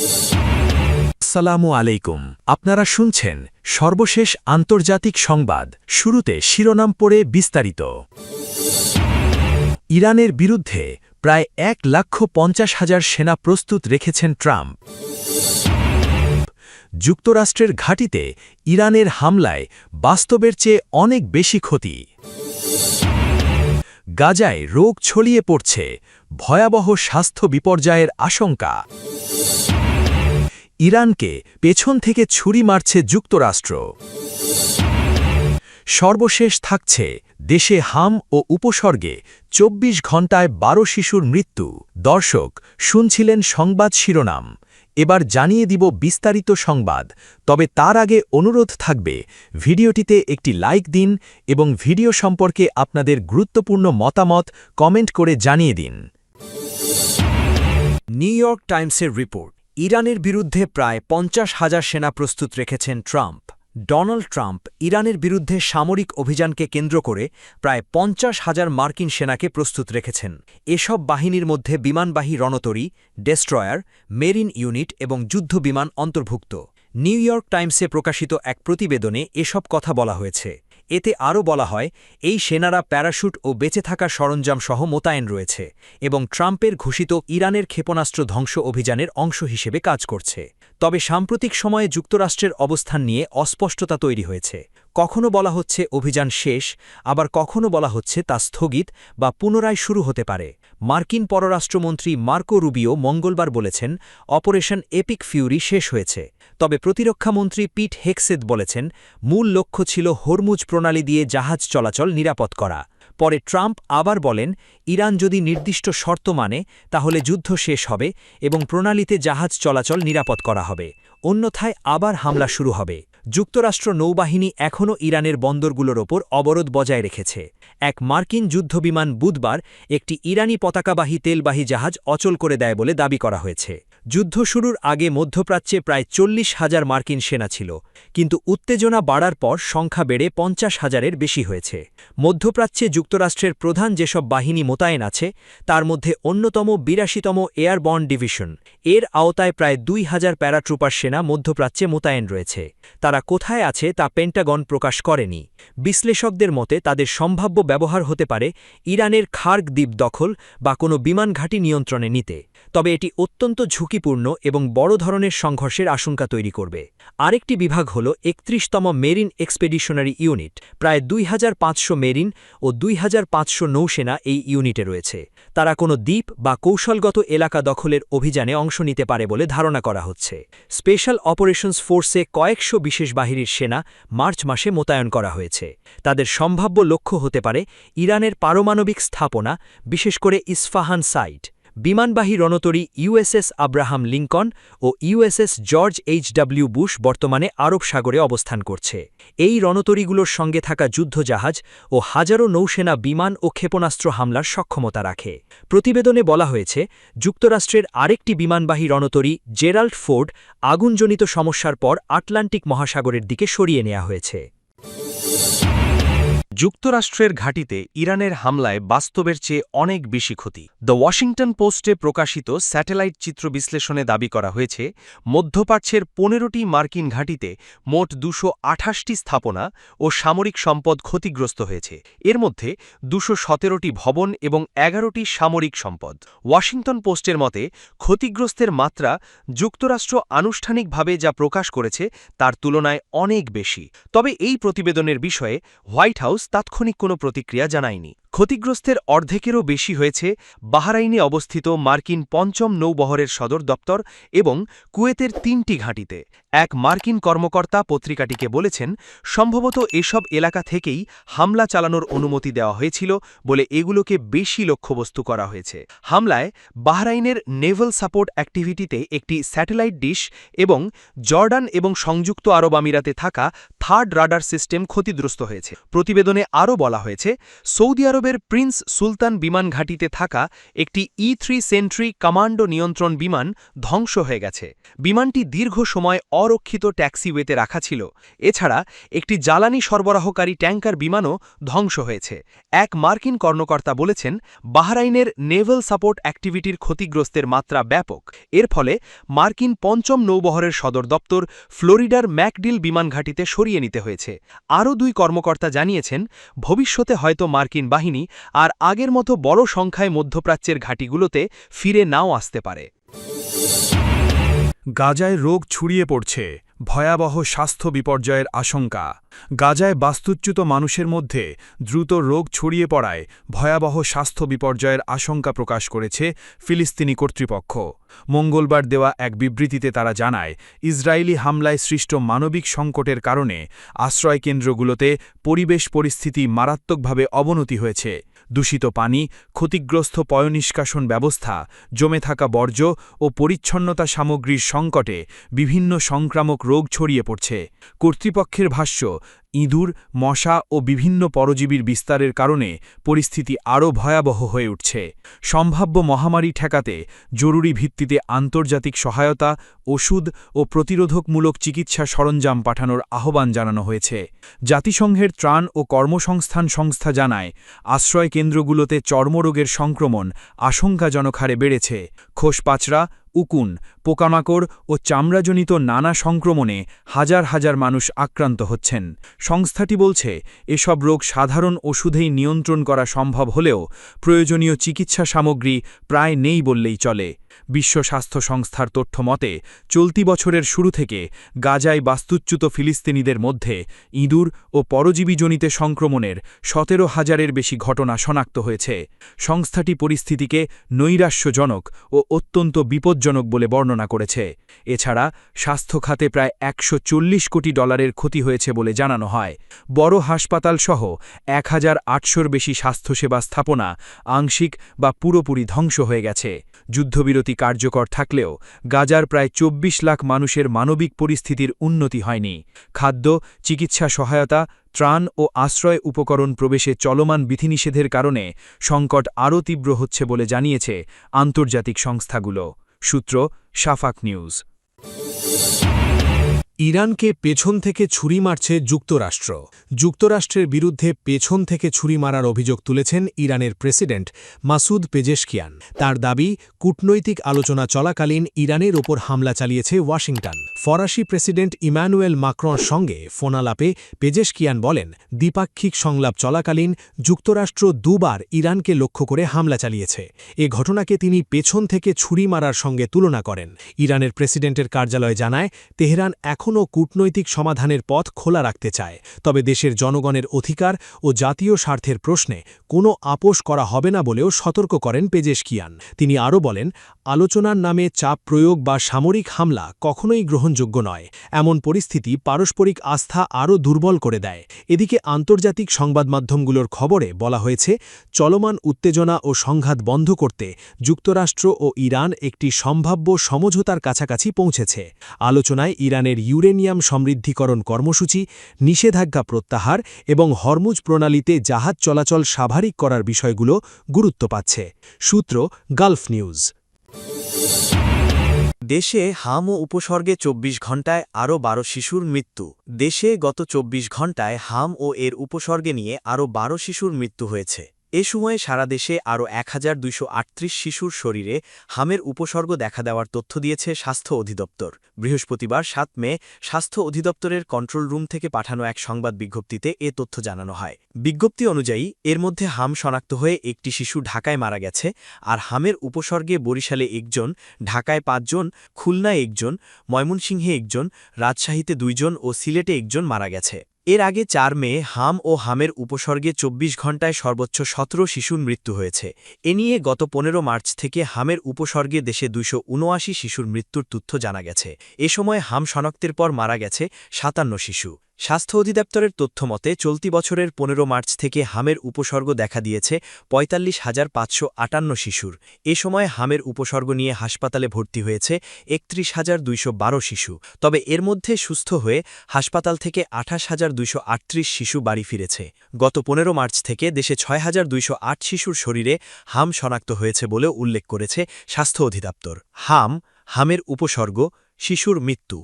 আসসালামু আলাইকুম। আপনারা শুনছেন সর্বশেষ আন্তর্জাতিক সংবাদ। শুরুতে শিরোনাম পড়ে বিস্তারিত। ইরানের বিরুদ্ধে প্রায় 1,50,000 সেনা প্রস্তুত রেখেছেন ট্রাম্প। যুক্তরাষ্ট্রের ঘাঁটিতে ইরানের হামলায় বাস্তবের চেয়ে অনেক বেশি ক্ষতি। গাজায় রোগ ছড়িয়ে পড়ছে, ভয়াবহ স্বাস্থ্য বিপর্যয়ের আশঙ্কা। ইরানকে পেছন থেকে ছুরি মারছে যুক্তরাষ্ট্র। সর্বশেষ থাকছে দেশে হাম ও উপসর্গে 24 ঘণ্টায় 12 শিশুর মৃত্যু। দর্শক, শুনছিলেন সংবাদ শিরোনাম। এবার জানিয়ে দিব বিস্তারিত সংবাদ। তবে তার আগে অনুরোধ থাকবে, ভিডিওটিতে একটি লাইক দিন এবং ভিডিও সম্পর্কে আপনাদের গুরুত্বপূর্ণ মতামত কমেন্ট করে জানিয়ে দিন। নিউ ইয়র্ক টাইমসের রিপোর্ট, ইরানের বিরুদ্ধে প্রায় 50,000 সেনা প্রস্তুত রেখেছেন ট্রাম্প। ডোনাল্ড ট্রাম্প ইরানের বিরুদ্ধে সামরিক অভিযানকে কেন্দ্র করে প্রায় 50,000 মার্কিন সেনাকে প্রস্তুত রেখেছেন। এসব বাহিনীর মধ্যে বিমানবাহী রণতরী, ডেস্ট্রয়ার, মেরিন ইউনিট এবং যুদ্ধ বিমান অন্তর্ভুক্ত। নিউ ইয়র্ক টাইমসে প্রকাশিত এক প্রতিবেদনে এসব কথা বলা হয়েছে। এতে আরও বলা হয়, এই সেনারা প্যারাশুট ও বেঁচে থাকা সরঞ্জাম সহ মোতায়েন রয়েছে এবং ট্রাম্পের ঘোষিত ইরানের ক্ষেপণাস্ত্র ধ্বংস অভিযানের অংশ হিসেবে কাজ করছে। তবে সাম্প্রতিক সময়ে যুক্তরাষ্ট্রের অবস্থান নিয়ে অস্পষ্টতা তৈরি হয়েছে। কখনো বলা হচ্ছে অভিযান শেষ, আবার কখনো বলা হচ্ছে তা স্থগিত বা পুনরায় শুরু হতে পারে। মার্কিন পররাষ্ট্রমন্ত্রী মার্কো রুবিও মঙ্গলবার বলেছেন, অপারেশন এপিক ফিউরি শেষ হয়েছে। তবে প্রতিরক্ষামন্ত্রী পিট হেগসেথ বলেছেন, মূল লক্ষ্য ছিল হরমুজ প্রণালী দিয়ে জাহাজ চলাচল নিরাপদ করা। পরে ট্রাম্প আবার বলেন, ইরান যদি নির্দিষ্ট শর্ত মানে তাহলে যুদ্ধ শেষ হবে এবং প্রণালীতে জাহাজ চলাচল নিরাপদ করা হবে, অন্যথায় আবার হামলা শুরু হবে। যুক্তরাষ্ট্র নৌবাহিনী এখনও ইরানের বন্দরগুলোর ওপর অবরোধ বজায় রেখেছে। এক মার্কিন যুদ্ধবিমান বুধবার একটি ইরানি পতাকাবাহী তেলবাহী জাহাজ অচল করে দেয় বলে দাবি করা হয়েছে। যুদ্ধ শুরুর আগে মধ্যপ্রাচ্যে প্রায় 40,000 মার্কিন সেনা ছিল, কিন্তু উত্তেজনা বাড়ার পর সংখ্যা বেড়ে 50,000-এর বেশি হয়েছে। মধ্যপ্রাচ্যে যুক্তরাষ্ট্রের প্রধান যেসব বাহিনী মোতায়েন আছে তার মধ্যে অন্যতম 82তম এয়ারবর্ন ডিভিশন। এর আওতায় প্রায় 2,000 প্যারাট্রুপার সেনা মধ্যপ্রাচ্যে মোতায়েন রয়েছে। তারা কোথায় আছে তা পেন্টাগন প্রকাশ করেনি। বিশ্লেষকদের মতে তাদের সম্ভাব্য ব্যবহার হতে পারে ইরানের খার্গ দ্বীপ দখল বা কোনো বিমান ঘাঁটি নিয়ন্ত্রণে নিতে। তবে এটি অত্যন্ত ঝুঁকিপূর্ণ এবং বড় ধরনের সংঘর্ষের আশঙ্কা তৈরি করবে। আরেকটি বিভাগ হল 31তম মেরিন এক্সপেডিশনারি ইউনিট। প্রায় 2,500 মেরিন ও 2,500 নৌসেনা এই ইউনিটে রয়েছে। তারা কোনো দ্বীপ বা কৌশলগত এলাকা দখলের অভিযানে অংশ নিতে পারে বলে ধারণা করা হচ্ছে। স্পেশাল অপারেশনস ফোর্সে কয়েকশো বিশেষ বাহিনীর সেনা মার্চ মাসে মোতায়েন করা হয়েছে। তাদের সম্ভাব্য লক্ষ্য হতে পারে ইরানের পারমাণবিক স্থাপনা, বিশেষ করে ইস্ফাহান সাইট। বিমানবাহী রণতরী ইউএসএস আব্রাহাম লিঙ্কন ও ইউএসএস জর্জ এইচ.ডব্লিউ. বুশ বর্তমানে আরব সাগরে অবস্থান করছে। এই রণতরীগুলোর সঙ্গে থাকা যুদ্ধজাহাজ ও হাজারো নৌসেনা বিমান ও ক্ষেপণাস্ত্র হামলার সক্ষমতা রাখে। প্রতিবেদনে বলা হয়েছে, যুক্তরাষ্ট্রের আরেকটি বিমানবাহী রণতরী জেরাল্ড ফোর্ড আগুনজনিত সমস্যার পর আটলান্টিক মহাসাগরের দিকে সরিয়ে নেওয়া হয়েছে। যুক্তরাষ্ট্রের ঘাঁটিতে ইরানের হামলায় বাস্তবের চেয়ে অনেক বেশি ক্ষতি। দ্য ওয়াশিংটন পোস্টে প্রকাশিত স্যাটেলাইট চিত্র বিশ্লেষণে দাবি করা হয়েছে, মধ্যপ্রাচ্যের 15টি মার্কিন ঘাঁটিতে মোট 228টি স্থাপনা ও সামরিক সম্পদ ক্ষতিগ্রস্ত হয়েছে। এর মধ্যে 217টি ভবন এবং 11টি সামরিক সম্পদ। ওয়াশিংটন পোস্টের মতে, ক্ষতিগ্রস্তের মাত্রা যুক্তরাষ্ট্র আনুষ্ঠানিকভাবে যা প্রকাশ করেছে তার তুলনায় অনেক বেশি। তবে এই প্রতিবেদনের বিষয়ে হোয়াইট হাউস তাৎক্ষণিক কোনো প্রতিক্রিয়া জানায়নি। ক্ষতিগ্রস্তের অর্ধেকেরও বেশি হয়েছে বাহরাইনে অবস্থিত মার্কিন ৫ম নৌবহরের সদর দপ্তর এবং কুয়েতের 3টি ঘাঁটিতে। এক মার্কিন কর্মকর্তা পত্রিকাটিকে বলেছেন, সম্ভবত এসব এলাকা থেকেই হামলা চালানোর অনুমতি দেওয়া হয়েছিল বলে এগুলোকে বেশি লক্ষ্যবস্তু করা হয়েছে। হামলায় বাহরাইনের নেভাল সাপোর্ট অ্যাক্টিভিটিতে একটি স্যাটেলাইট ডিশ এবং জর্ডান এবং সংযুক্ত আরব আমিরাতে থাকা থার্ড রাডার সিস্টেম ক্ষতিগ্রস্ত হয়েছে। প্রতিবেদনে আরও বলা হয়েছে, সৌদি আরবে বাস্তবের প্রিন্স সুলতান বিমান ঘাঁটিতে থাকা একটি E-3 সেন্ট্রি কমান্ডো নিয়ন্ত্রণ বিমান ধ্বংস হয়ে গেছে। বিমানটি দীর্ঘ সময় অরক্ষিত ট্যাক্সিওয়েতে রাখা ছিল। এছাড়া একটি জ্বালানি সরবরাহকারী ট্যাঙ্কার বিমানও ধ্বংস হয়েছে। এক মার্কিন কর্মকর্তা বলেছেন, বাহরাইনের নেভাল সাপোর্ট অ্যাক্টিভিটির ক্ষতিগ্রস্তের মাত্রা ব্যাপক। এর ফলে মার্কিন পঞ্চম নৌবহরের সদর দপ্তর ফ্লোরিডার ম্যাকডিল বিমান ঘাঁটিতে সরিয়ে নিতে হয়েছে। আরও 2 কর্মকর্তা জানিয়েছেন, ভবিষ্যতে হয়তো মার্কিন বাহিনী আর আগের মতো বড় সংখ্যায় মধ্যপ্রাচ্যের ঘাঁটিগুলোতে ফিরে নাও আসতে পারে। গাজায় রোগ ছড়িয়ে পড়ছে, ভয়াবহ স্বাস্থ্য বিপর্যয়ের আশঙ্কা। গাজায় বাস্তুচ্যুত মানুষের মধ্যে দ্রুত রোগ ছড়িয়ে পড়ায় ভয়াবহ স্বাস্থ্য বিপর্যয়ের আশঙ্কা প্রকাশ করেছে ফিলিস্তিনি কর্তৃপক্ষ। মঙ্গলবার দেওয়া এক বিবৃতিতে তারা জানায়, ইসরায়েলি হামলায় সৃষ্ট মানবিক সংকটের কারণে আশ্রয়কেন্দ্রগুলোতে পরিবেশ পরিস্থিতি মারাত্মকভাবে অবনতি হয়েছে। দূষিত পানি, ক্ষতিগ্রস্ত পয়ঃনিষ্কাশন ব্যবস্থা, জমে থাকা বর্জ্য ও পরিচ্ছন্নতা সামগ্রীর সংকটে বিভিন্ন সংক্রামক রোগ ছড়িয়ে পড়ছে। কর্তৃপক্ষের ভাষ্য, ইঁদুর, মশা ও বিভিন্ন পরজীবীর বিস্তারের কারণে পরিস্থিতি আরও ভয়াবহ হয়ে উঠছে। সম্ভাব্য মহামারী ঠেকাতে জরুরি ভিত্তিতে আন্তর্জাতিক সহায়তা, ওষুধ ও প্রতিরোধকমূলক চিকিৎসা সরঞ্জাম পাঠানোর আহ্বান জানানো হয়েছে। জাতিসংঘের ত্রাণ ও কর্মসংস্থান সংস্থা জানায়, আশ্রয়কেন্দ্রগুলোতে চর্মরোগের সংক্রমণ আশঙ্কাজনক হারে বেড়েছে। খোসপাচড়া, উকুন, পোকামাকড় ও চামড়াজনিত নানা সংক্রমণে হাজার হাজার মানুষ আক্রান্ত হচ্ছেন। সংস্থাটি বলছে, এসব রোগ সাধারণ ওষুধেই নিয়ন্ত্রণ করা সম্ভব হলেও প্রয়োজনীয় চিকিৎসা সামগ্রী প্রায় নেই বললেই চলে। বিশ্ব স্বাস্থ্য সংস্থার তথ্য মতে, চলতি বছরের শুরু থেকে গাজায় বাস্তুচ্যুত ফিলিস্তিনিদের মধ্যে ইঁদুর ও পরজীবীজনিত সংক্রমণের 17,000-এর বেশি ঘটনা শনাক্ত হয়েছে। সংস্থাটি পরিস্থিতিকে নৈরাশ্যজনক ও অত্যন্ত বিপজ্জনক বলে বর্ণনা করেছে। এছাড়া স্বাস্থ্য খাতে প্রায় $140 কোটি ক্ষতি হয়েছে বলে জানানো হয়। বড় হাসপাতালসহ 1,800-র বেশি স্বাস্থ্যসেবা স্থাপনা আংশিক বা পুরোপুরি ধ্বংস হয়ে গেছে। যুদ্ধবিরতি কার্যকর থাকলেও গাজার প্রায় 24 লাখ মানুষের মানবিক পরিস্থিতির উন্নতি হয়নি। খাদ্য, চিকিৎসা সহায়তা, ত্রাণ ও আশ্রয় উপকরণ প্রবেশে চলমান বিধিনিষেধের কারণে সংকট আরও তীব্র হচ্ছে বলে জানিয়েছে আন্তর্জাতিক সংস্থাগুলো। সূত্র, শাফাক নিউজ। ইরানকে পেছন থেকে ছুরি মারছে যুক্তরাষ্ট্র। যুক্তরাষ্ট্রের বিরুদ্ধে পেছন থেকে ছুরি মারার অভিযোগ তুলেছেন ইরানের প্রেসিডেন্ট মাসুদ পেজেশকিয়ান। তার দাবি, কূটনৈতিক আলোচনা চলাকালীন ইরানের ওপর হামলা চালিয়েছে ওয়াশিংটন। ফরাসি প্রেসিডেন্ট ইমানুয়েল মাক্রঁর সঙ্গে ফোনালাপে পেজেশকিয়ান বলেন, দ্বিপাক্ষিক সংলাপ চলাকালীন যুক্তরাষ্ট্র 2 বার ইরানকে লক্ষ্য করে হামলা চালিয়েছে। এ ঘটনাকে তিনি পেছন থেকে ছুরি মারার সঙ্গে তুলনা করেন। ইরানের প্রেসিডেন্টের কার্যালয় জানায়, তেহরান এখনও কূটনৈতিক সমাধানের পথ খোলা রাখতে চায়, তবে দেশের জনগণের অধিকার ও জাতীয় স্বার্থের প্রশ্নে কোনো আপোষ করা হবে না বলেও সতর্ক করেন পেজেশকিয়ান। তিনি আরও বলেন, আলোচনার নামে চাপ প্রয়োগ বা সামরিক হামলা কখনোই গ্রহণযোগ্য নয়। এমন পরিস্থিতি পারস্পরিক আস্থা আরও দুর্বল করে দেয়। এদিকে আন্তর্জাতিক সংবাদমাধ্যমগুলোর খবরে বলা হয়েছে, চলমান উত্তেজনা ও সংঘাত বন্ধ করতে যুক্তরাষ্ট্র ও ইরান একটি সম্ভাব্য সমঝোতার কাছাকাছি পৌঁছেছে। আলোচনায় ইরানের ইউরেনিয়াম সমৃদ্ধিকরণ কর্মসূচি, নিষেধাজ্ঞা প্রত্যাহার এবং হরমুজ প্রণালীতে জাহাজ চলাচল স্বাভাবিক করার বিষয়গুলো গুরুত্ব পাচ্ছে। সূত্র, গালফ নিউজ। দেশে হাম ও উপসর্গে 24 ঘণ্টায় আরও 12 শিশুর মৃত্যু। দেশে গত 24 ঘণ্টায় হাম ও এর উপসর্গে নিয়ে আরও 12 শিশুর মৃত্যু হয়েছে। এ সময়ে সারা দেশে আরও 1238 শিশুর শরীরে হামের উপসর্গ দেখা দেওয়ার তথ্য দিয়েছে স্বাস্থ্য অধিদপ্তর। বৃহস্পতিবার 7 মে স্বাস্থ্য অধিদপ্তরের কন্ট্রোল রুম থেকে পাঠানো এক সংবাদ বিজ্ঞপ্তিতে এ তথ্য জানানো হয়। বিজ্ঞপ্তি অনুযায়ী এর মধ্যে হাম শনাক্ত হয়ে একটি শিশু ঢাকায় মারা গেছে, আর হামের উপসর্গে বরিশালে 1 জন, ঢাকায় 5 জন, খুলনায় 1 জন, ময়মনসিংহে 1 জন, রাজশাহীতে 2 জন ও সিলেটে 1 জন মারা গেছে। এর আগে 4 মে হাম ও হামের উপসর্গে 24 ঘণ্টায় সর্বোচ্চ 17 শিশুর মৃত্যু হয়েছে। এ নিয়ে গত 15 মার্চ থেকে হামের উপসর্গে দেশে 279 শিশুর মৃত্যুর তথ্য জানা গেছে। এ সময় হাম শনাক্তের পর মারা গেছে 57 শিশু। স্বাস্থ্য অধিদপ্তরের তথ্যমতে চলতি বছরের ১৫ মার্চ থেকে হামের উপসর্গ দেখা দিয়েছে ৪৫,৫৫৮ শিশুর। এ সময় হামের উপসর্গ নিয়ে হাসপাতালে ভর্তি হয়েছে ৩১,২১২ শিশু। তবে এর মধ্যে সুস্থ হয়ে হাসপাতাল থেকে ২৮,২৩৮ শিশু বাড়ি ফিরেছে। গত ১৫ মার্চ থেকে দেশে ৬,২০৮ শিশুর শরীরে হাম শনাক্ত হয়েছে বলেও উল্লেখ করেছে স্বাস্থ্য অধিদপ্তর। হামের উপসর্গ, শিশুর মৃত্যু।